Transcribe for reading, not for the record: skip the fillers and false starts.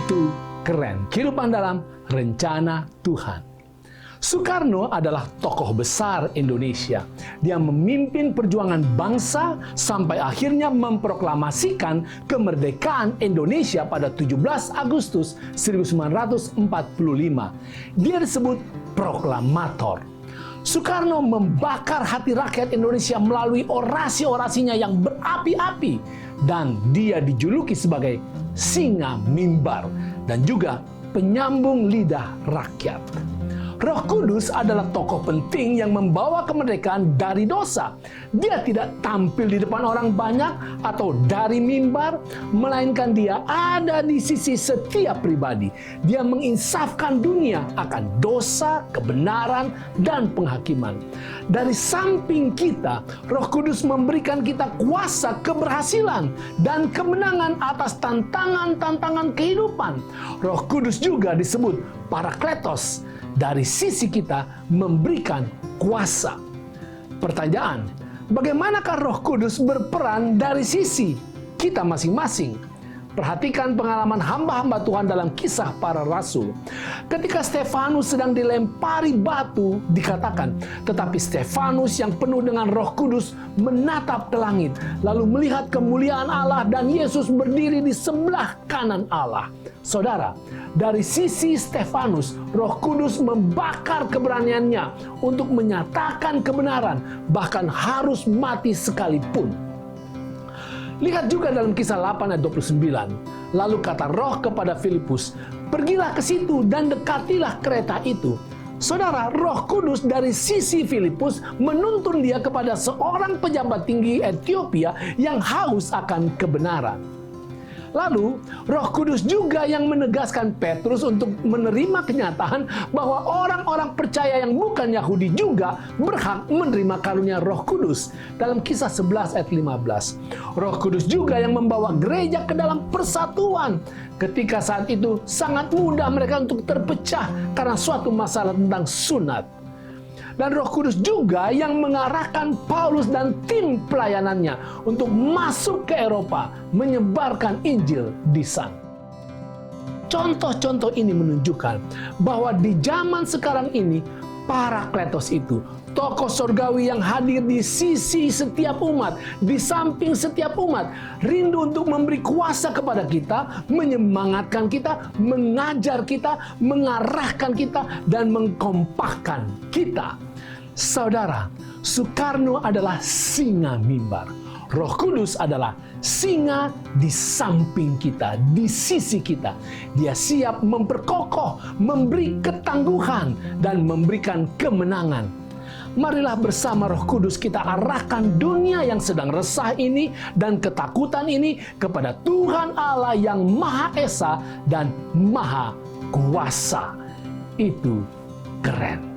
Itu keren. Kehidupan dalam rencana Tuhan. Soekarno adalah tokoh besar Indonesia. Dia memimpin perjuangan bangsa sampai akhirnya memproklamasikan kemerdekaan Indonesia pada 17 Agustus 1945. Dia disebut proklamator. Soekarno membakar hati rakyat Indonesia melalui orasi-orasinya yang berapi-api. Dan dia dijuluki sebagai singa mimbar dan juga penyambung lidah rakyat. Roh Kudus adalah tokoh penting yang membawa kemerdekaan dari dosa. Dia tidak tampil di depan orang banyak atau dari mimbar, melainkan dia ada di sisi setiap pribadi. Dia menginsafkan dunia akan dosa, kebenaran, dan penghakiman. Dari samping kita, Roh Kudus memberikan kita kuasa keberhasilan dan kemenangan atas tantangan-tantangan kehidupan. Roh Kudus juga disebut Parakletos. Dari sisi kita memberikan kuasa. Pertanyaan, bagaimanakah Roh Kudus berperan dari sisi kita masing-masing? Perhatikan pengalaman hamba-hamba Tuhan dalam Kisah Para Rasul. Ketika Stefanus sedang dilempari batu, dikatakan, tetapi Stefanus yang penuh dengan Roh Kudus menatap ke langit, lalu melihat kemuliaan Allah dan Yesus berdiri di sebelah kanan Allah. Saudara, dari sisi Stefanus, Roh Kudus membakar keberaniannya untuk menyatakan kebenaran, bahkan harus mati sekalipun. Lihat juga dalam Kisah 8 ayat 29. Lalu kata Roh kepada Filipus, pergilah ke situ dan dekatilah kereta itu. Saudara, Roh Kudus dari sisi Filipus menuntun dia kepada seorang pejabat tinggi Ethiopia yang haus akan kebenaran. Lalu, Roh Kudus juga yang menegaskan Petrus untuk menerima kenyataan bahwa orang-orang percaya yang bukan Yahudi juga berhak menerima karunia Roh Kudus. Dalam Kisah 11 ayat 15. Roh Kudus juga yang membawa gereja ke dalam persatuan. Ketika saat itu sangat mudah mereka untuk terpecah karena suatu masalah tentang sunat. Dan Roh Kudus juga yang mengarahkan Paulus dan tim pelayanannya untuk masuk ke Eropa, menyebarkan Injil di sana. Contoh-contoh ini menunjukkan bahwa di zaman sekarang ini, Parakletos itu, tokoh surgawi yang hadir di sisi setiap umat, di samping setiap umat, rindu untuk memberi kuasa kepada kita, menyemangatkan kita, mengajar kita, mengarahkan kita, dan mengkompakkan kita. Saudara, Soekarno adalah singa mimbar. Roh Kudus adalah singa di samping kita, di sisi kita. Dia siap memperkokoh, memberi ketangguhan, dan memberikan kemenangan. Marilah bersama Roh Kudus kita arahkan dunia yang sedang resah ini dan ketakutan ini kepada Tuhan Allah yang Maha Esa dan Maha Kuasa. Itu keren.